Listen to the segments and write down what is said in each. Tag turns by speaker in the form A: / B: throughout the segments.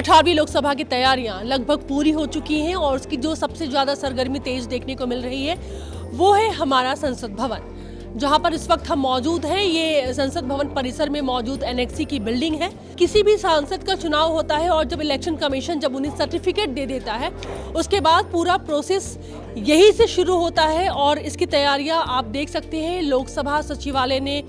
A: 18वीं लोकसभा की तैयारियां लगभग पूरी हो चुकी हैं और उसकी जो सबसे ज़्यादा सरगर्मी तेज देखने को मिल रही है वो है हमारा संसद भवन, जहां पर इस वक्त हम मौजूद हैं। ये संसद भवन परिसर में मौजूद एनेक्सी की बिल्डिंग है। किसी भी सांसद का चुनाव होता है और जब इलेक्शन कमीशन जब उन्हें सर्टिफिकेट दे देता है उसके बाद पूरा प्रोसेस यहीं से शुरू होता है और इसकी तैयारियां आप देख सकते हैं लोकसभा सचिवालय ने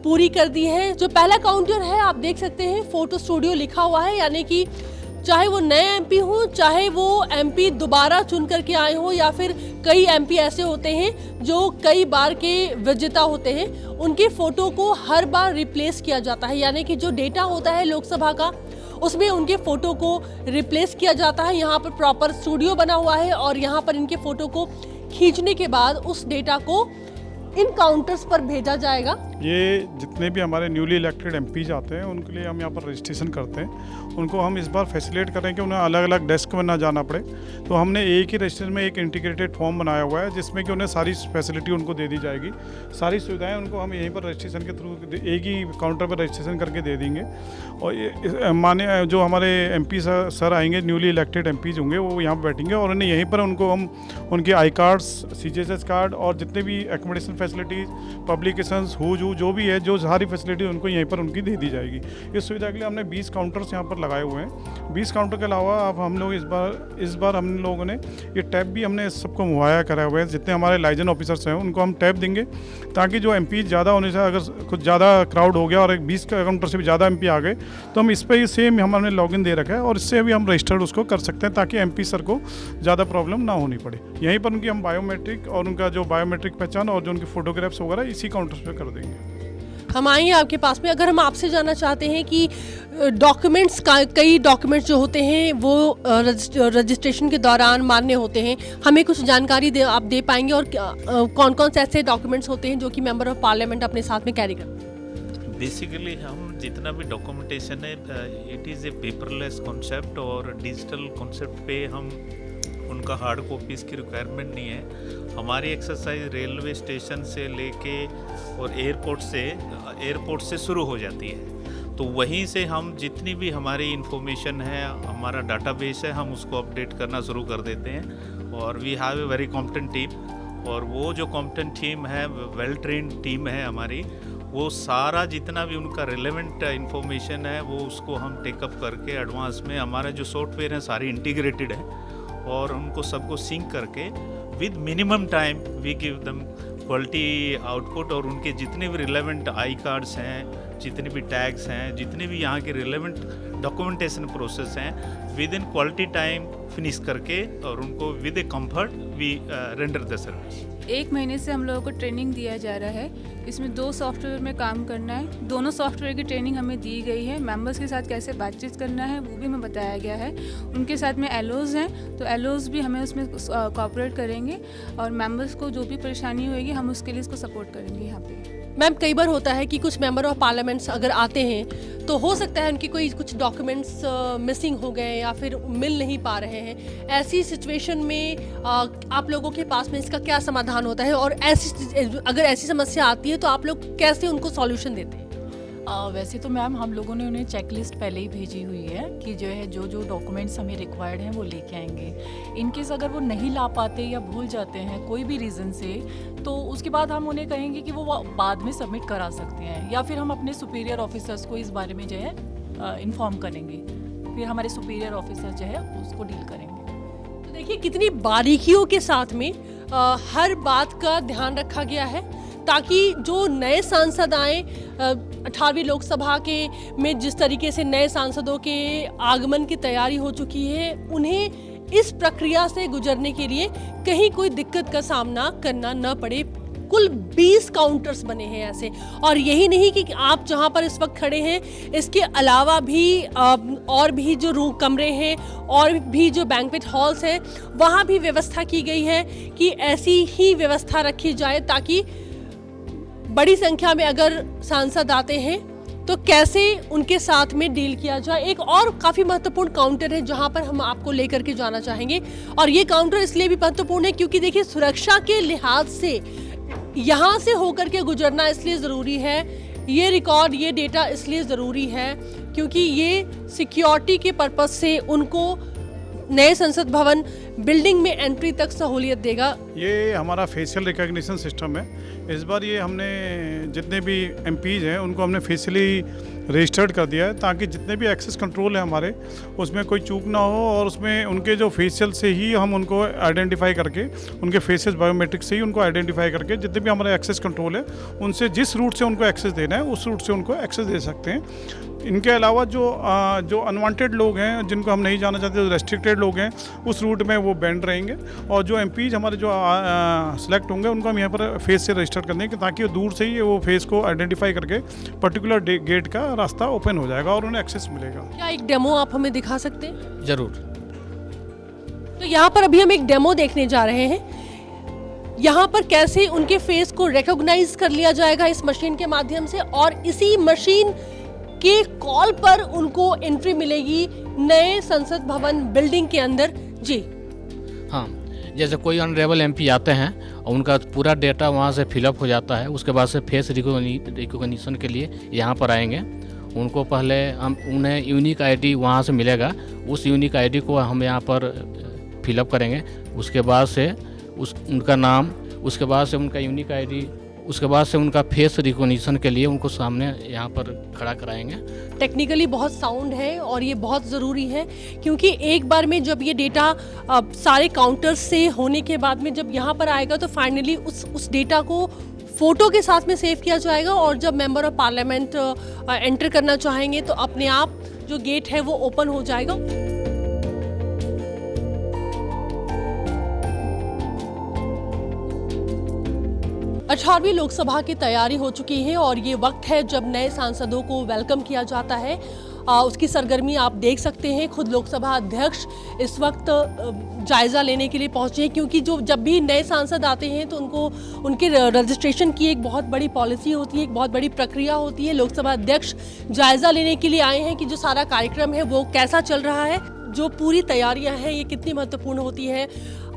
A: पूरी कर दी है। जो पहला काउंटर है आप देख सकते हैं फोटो स्टूडियो लिखा हुआ है, यानी कि चाहे वो नए एमपी हों, चाहे वो एमपी दोबारा चुन करके आए हों या फिर कई एमपी ऐसे होते हैं जो कई बार के विजेता होते हैं, उनके फोटो को हर बार रिप्लेस किया जाता है। यानी कि जो डेटा होता है लोकसभा का उसमें उनके फोटो को रिप्लेस किया जाता है। यहाँ पर प्रॉपर स्टूडियो बना हुआ है और यहाँ पर इनके फोटो को खींचने के बाद उस डेटा को इन काउंटर्स पर भेजा जाएगा।
B: ये जितने भी हमारे न्यूली इलेक्टेड एमपीज आते हैं उनके लिए हम यहाँ पर रजिस्ट्रेशन करते हैं। उनको हम इस बार फैसिलिटेट करें कि उन्हें अलग अलग डेस्क में ना जाना पड़े, तो हमने एक ही रजिस्ट्रेशन में एक इंटीग्रेटेड फॉर्म बनाया हुआ है जिसमें कि उन्हें सारी फैसिलिटी उनको दे दी जाएगी। सारी सुविधाएं उनको हम यहीं पर रजिस्ट्रेशन के थ्रू एक ही काउंटर पर रजिस्ट्रेशन करके दे देंगे। और माने जो हमारे एमपी सर आएंगे, न्यूली इलेक्टेड एमपीज होंगे, वो यहाँ पर बैठेंगे और उन्हें यहीं पर उनको हम उनके आई कार्ड्स, CGSS कार्ड और जितने भी एकोमोडेशन फैसिलिटीज़, पब्लिकेशंस, जो भी है, जो सारी फैसिलिटी उनको यहीं पर उनकी दे दी जाएगी। इस सुविधा के लिए हमने 20 काउंटर्स यहाँ पर लगाए हुए हैं। 20 काउंटर के अलावा अब हम लोग इस बार हम लोगों ने ये टैब भी हमने सबको मुहैया कराए हुए हैं। जितने हमारे लाइजन ऑफिसर्स हैं उनको हम टैब देंगे ताकि जो एमपी ज़्यादा होने से अगर कुछ ज़्यादा क्राउड हो गया और 20 काउंटर से भी ज़्यादा एमपी आ गए तो हम इस पर ही सेम हमने लॉगिन दे रखा है और इससे भी हम रजिस्टर्ड उसको कर सकते हैं ताकि एमपी सर को ज़्यादा प्रॉब्लम ना होनी पड़े। यहीं पर उनकी हम बायोमेट्रिक और उनका जो बायोमेट्रिक पहचान और जो उनकी फोटोग्राफ्स वगैरह इसी काउंटर पे कर देंगे।
A: हम आएंगे आपके पास में। अगर हम आपसे जानना चाहते हैं कि डॉक्यूमेंट्स का, कई डॉक्यूमेंट्स जो होते हैं वो रजिस्ट्रेशन के दौरान मान्य होते हैं, हमें कुछ जानकारी आप दे पाएंगे और कौन कौन से ऐसे डॉक्यूमेंट्स होते हैं जो कि मेंबर ऑफ पार्लियामेंट अपने साथ में कैरी करते हैं?
C: बेसिकली हम जितना भी डॉक्यूमेंटेशन है it is a paperless concept और डिजिटल कॉन्सेप्ट पे हम उनका हार्ड कॉपीज़ की रिक्वायरमेंट नहीं है। हमारी एक्सरसाइज रेलवे स्टेशन से लेके और एयरपोर्ट से शुरू हो जाती है, तो वहीं से हम जितनी भी हमारी इंफॉर्मेशन है, हमारा डाटाबेस है, हम उसको अपडेट करना शुरू कर देते हैं। और we have a very competent team और वो जो कॉम्पिटेंट टीम है, वेल ट्रेंड टीम है हमारी, वो सारा जितना भी उनका रिलेवेंट इंफॉर्मेशन है वो उसको हम टेकअप करके एडवांस में, हमारा जो सॉफ्टवेयर है सारी इंटीग्रेटेड है और उनको सबको सिंक करके with minimum time we give them quality output. और उनके जितने भी रिलेवेंट आई कार्ड्स हैं, जितने भी टैग्स हैं, जितने भी यहाँ के रिलेवेंट डॉक्यूमेंटेशन प्रोसेस हैं, with in quality time finish करके और उनको with a comfort we render the service.
D: 1 महीने से हम लोगों को ट्रेनिंग दिया जा रहा है। इसमें 2 सॉफ्टवेयर में काम करना है। दोनों सॉफ्टवेयर की ट्रेनिंग हमें दी गई है। मेंबर्स के साथ कैसे बातचीत करना है वो भी हमें बताया गया है। उनके साथ में एलओज हैं तो एलओज भी हमें उसमें कोऑपरेट करेंगे और मेंबर्स को जो भी परेशानी होगी हम उसके लिए इसको सपोर्ट करेंगे यहाँ पे।
A: मैम, कई बार होता है कि कुछ मेंबर ऑफ पार्लियामेंट्स अगर आते हैं तो हो सकता है उनकी कोई कुछ डॉक्यूमेंट्स मिसिंग हो गए या फिर मिल नहीं पा रहे हैं। ऐसी सिचुएशन में आप लोगों के पास में इसका क्या समाधान होता है और अगर ऐसी समस्या आती है तो आप लोग कैसे उनको सॉल्यूशन देते हैं?
E: वैसे तो मैम हम लोगों ने उन्हें चेकलिस्ट पहले ही भेजी हुई है कि जो डॉक्यूमेंट्स हमें रिक्वायर्ड हैं वो लेके आएंगे। इनकेस अगर वो नहीं ला पाते या भूल जाते हैं कोई भी रीज़न से, तो उसके बाद हम उन्हें कहेंगे कि वो बाद में सबमिट करा सकते हैं या फिर हम अपने सुपीरियर ऑफिसर्स को इस बारे में जो है इन्फॉर्म करेंगे, फिर हमारे सुपीरियर ऑफिसर जो है उसको डील करेंगे।
A: तो देखिए कितनी बारीकियों के साथ में हर बात का ध्यान रखा गया है ताकि जो नए सांसद आए 18वीं लोकसभा के में जिस तरीके से नए सांसदों के आगमन की तैयारी हो चुकी है, उन्हें इस प्रक्रिया से गुजरने के लिए कहीं कोई दिक्कत का सामना करना न पड़े। कुल 20 काउंटर्स बने हैं ऐसे, और यही नहीं कि आप जहां पर इस वक्त खड़े हैं इसके अलावा भी और भी जो रूम कमरे हैं और भी जो बैंक्वेट हॉल्स हैं वहां भी व्यवस्था की गई है कि ऐसी ही व्यवस्था रखी जाए ताकि बड़ी संख्या में अगर सांसद आते हैं तो कैसे उनके साथ में डील किया जाए। एक और काफ़ी महत्वपूर्ण काउंटर है जहां पर हम आपको लेकर के जाना चाहेंगे, और ये काउंटर इसलिए भी महत्वपूर्ण है क्योंकि देखिए सुरक्षा के लिहाज से यहाँ से होकर के गुजरना इसलिए ज़रूरी है, ये रिकॉर्ड, ये डेटा इसलिए ज़रूरी है क्योंकि ये सिक्योरिटी के पर्पज से उनको नए संसद भवन बिल्डिंग में एंट्री तक सहूलियत देगा?
B: ये हमारा फेशियल रिकॉग्निशन सिस्टम है। इस बार ये हमने जितने भी एमपीज हैं उनको हमने फेशियली रजिस्टर्ड कर दिया है, ताकि जितने भी एक्सेस कंट्रोल है हमारे उसमें कोई चूक ना हो, और उसमें उनके जो फेशियल से ही हम उनको आइडेंटिफाई करके, उनके फेसेस बायोमेट्रिक से ही उनको आइडेंटिफाई करके जितने भी हमारे एक्सेस कंट्रोल है उनसे जिस रूट से उनको एक्सेस देना है उस रूट से उनको एक्सेस दे सकते हैं। इनके अलावा जो अनवांटेड लोग हैं, जिनको हम नहीं जाना चाहते, जो रेस्ट्रिक्टेड लोग हैं, उस रूट में वो बैंड रहेंगे। और जो एमपीज हमारे जो सिलेक्ट होंगे उनको हम यहाँ पर फेस से रजिस्टर कर देंगे, ताकि वो दूर से ही वो फेस को आइडेंटिफाई करके पर्टिकुलर गेट का रास्ता ओपन हो जाएगा और उन्हें एक्सेस मिलेगा।
A: क्या एक डेमो आप हमें दिखा सकते हैं?
F: जरूर।
A: तो यहाँ पर अभी हम एक डेमो देखने जा रहे हैं। यहाँ पर कैसे उनके फेस को रिकॉग्नाइज कर लिया जाएगा इस मशीन के माध्यम से, और इसी मशीन के कॉल पर उनको एंट्री मिलेगी नए संसद भवन बिल्डिंग के अंदर। जी
F: हाँ, जैसे कोई ऑनरेबल एमपी आते हैं और उनका पूरा डेटा वहाँ से फिलअप हो जाता है, उसके बाद से फेस रिकॉग्निशन के लिए यहाँ पर आएंगे। उनको पहले हम उन्हें यूनिक आईडी वहाँ से मिलेगा, उस यूनिक आईडी को हम यहाँ पर फिलअप करेंगे। उसके बाद से उनका नाम, उसके बाद से उनका यूनिक आईडी, उसके बाद से उनका फेस रिकॉग्निशन के लिए उनको सामने यहाँ पर खड़ा कराएंगे।
A: टेक्निकली बहुत साउंड है और ये बहुत ज़रूरी है, क्योंकि एक बार में जब ये डेटा सारे काउंटर्स से होने के बाद में जब यहाँ पर आएगा तो फाइनली उस डेटा को फ़ोटो के साथ में सेव किया जाएगा, और जब मेंबर ऑफ पार्लियामेंट एंटर करना चाहेंगे तो अपने आप जो गेट है वो ओपन हो जाएगा। 18वीं लोकसभा की तैयारी हो चुकी है और ये वक्त है जब नए सांसदों को वेलकम किया जाता है। उसकी सरगर्मी आप देख सकते हैं। खुद लोकसभा अध्यक्ष इस वक्त जायज़ा लेने के लिए पहुंचे हैं, क्योंकि जब भी नए सांसद आते हैं तो उनके रजिस्ट्रेशन की एक बहुत बड़ी पॉलिसी होती है, एक बहुत बड़ी प्रक्रिया होती है। लोकसभा अध्यक्ष जायज़ा लेने के लिए आए हैं कि जो सारा कार्यक्रम है वो कैसा चल रहा है, जो पूरी तैयारियाँ हैं ये कितनी महत्वपूर्ण होती है।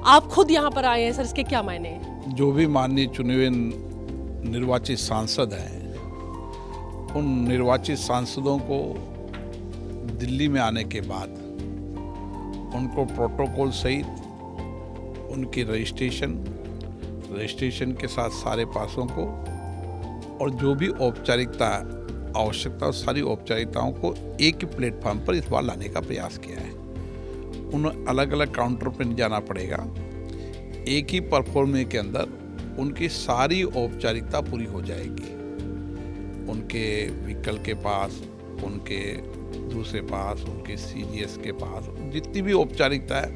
A: आप खुद यहाँ पर आए हैं सर, इसके क्या मायने हैं?
G: जो भी माननीय चुने हुए निर्वाचित सांसद हैं, उन निर्वाचित सांसदों को दिल्ली में आने के बाद उनको प्रोटोकॉल सहित उनकी रजिस्ट्रेशन के साथ सारे पासों को और जो भी आवश्यकता सारी औपचारिकताओं को एक ही प्लेटफॉर्म पर इस बार लाने का प्रयास किया है। उन्हें अलग अलग काउंटर पर नहीं जाना पड़ेगा, एक ही परफॉर्मेंस के अंदर उनकी सारी औपचारिकता पूरी हो जाएगी। उनके व्हीकल के पास, उनके दूसरे पास, उनके सीजीएस के पास जितनी भी औपचारिकता है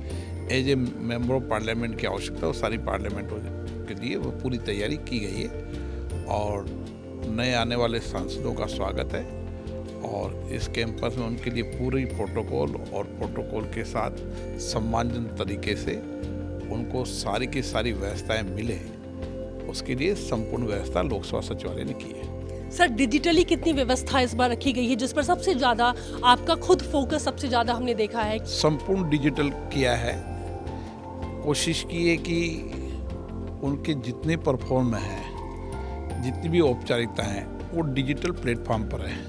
G: as a member of parliament की आवश्यकता वो सारी पार्लियामेंट के लिए वो पूरी तैयारी की गई है। और नए आने वाले सांसदों का स्वागत है और इस कैंपस में उनके लिए पूरी प्रोटोकॉल के साथ सम्मानजनक तरीके से उनको सारी की सारी व्यवस्थाएं मिले, उसके लिए संपूर्ण व्यवस्था लोकसभा सचिवालय ने की है।
A: सर, डिजिटली कितनी व्यवस्था इस बार रखी गई है, जिस पर सबसे ज़्यादा आपका खुद फोकस सबसे ज़्यादा हमने देखा है?
G: संपूर्ण डिजिटल किया है। कोशिश की है कि उनके जितने परफॉर्म हैं, जितनी भी औपचारिकता हैं वो डिजिटल प्लेटफॉर्म पर है।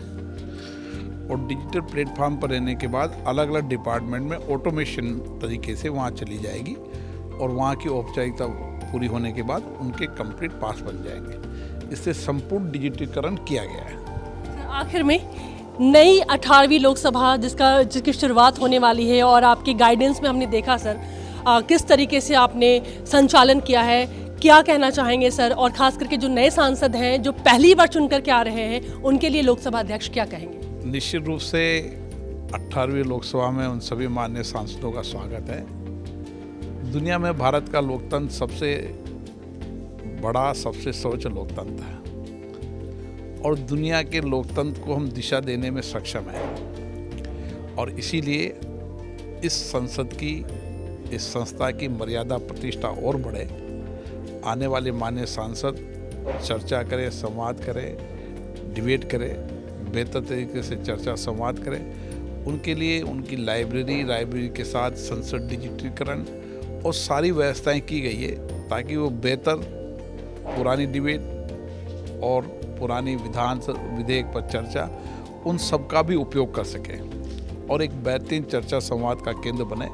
G: और डिजिटल प्लेटफॉर्म पर रहने के बाद अलग अलग डिपार्टमेंट में ऑटोमेशन तरीके से वहाँ चली जाएगी और वहाँ की औपचारिकता पूरी होने के बाद उनके कंप्लीट पास बन जाएंगे। इससे संपूर्ण डिजिटीकरण किया गया है।
A: आखिर में नई 18वीं लोकसभा जिसकी शुरुआत होने वाली है और आपके गाइडेंस में हमने देखा सर किस तरीके से आपने संचालन किया है, क्या कहना चाहेंगे सर? और खास करके जो नए सांसद हैं जो पहली बार चुनकर के आ रहे हैं उनके लिए लोकसभा अध्यक्ष क्या कहेंगे?
G: निश्चित रूप से 18वीं लोकसभा में उन सभी माननीय सांसदों का स्वागत है। दुनिया में भारत का लोकतंत्र सबसे बड़ा, सबसे सर्वोच्च लोकतंत्र है और दुनिया के लोकतंत्र को हम दिशा देने में सक्षम हैं। और इसीलिए इस संस्था की मर्यादा प्रतिष्ठा और बढ़े। आने वाले माननीय सांसद चर्चा करें, संवाद करें, डिबेट करें, बेहतर तरीके से चर्चा संवाद करें। उनके लिए उनकी लाइब्रेरी के साथ संसद डिजिटीकरण और सारी व्यवस्थाएं की गई है ताकि वो बेहतर पुरानी डिबेट और पुरानी विधेयक पर चर्चा उन सब का भी उपयोग कर सकें। और एक बेहतरीन चर्चा संवाद का केंद्र बने।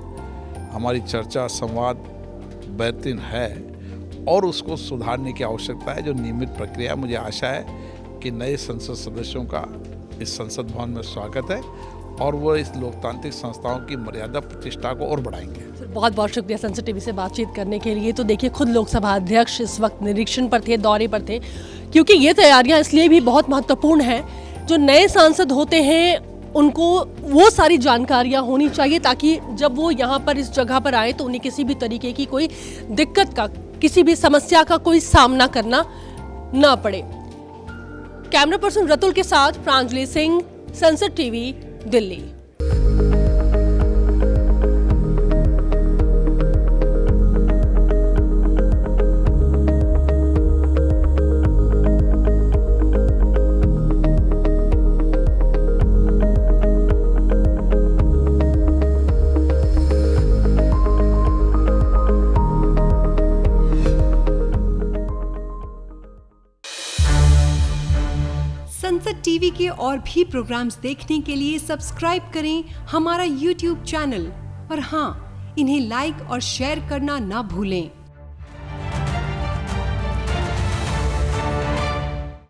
G: हमारी चर्चा संवाद बेहतरीन है और उसको सुधारने की आवश्यकता है, जो नियमित प्रक्रिया। मुझे आशा है कि नए संसद सदस्यों का इस संसद भवन में स्वागत है और वो इस लोकतांत्रिक संस्थाओं की मर्यादा प्रतिष्ठा को और बढ़ाएंगे।
A: बहुत बहुत शुक्रिया संसद टीवी से बातचीत करने के लिए। तो देखिए, खुद लोकसभा अध्यक्ष इस वक्त निरीक्षण पर थे, दौरे पर थे, क्योंकि ये तैयारियां इसलिए भी बहुत महत्वपूर्ण हैं। जो नए सांसद होते हैं उनको वो सारी जानकारियां होनी चाहिए ताकि जब वो यहाँ पर इस जगह पर आए तो उन्हें किसी भी तरीके की कोई दिक्कत का, किसी भी समस्या का कोई सामना करना ना पड़े। कैमरा पर्सन रतुल के साथ प्रांजलि सिंह, संसद टीवी, दिल्ली।
H: संसद टीवी के और भी प्रोग्राम्स देखने के लिए सब्सक्राइब करें हमारा YouTube चैनल और हाँ, इन्हें लाइक और शेयर करना ना भूलें।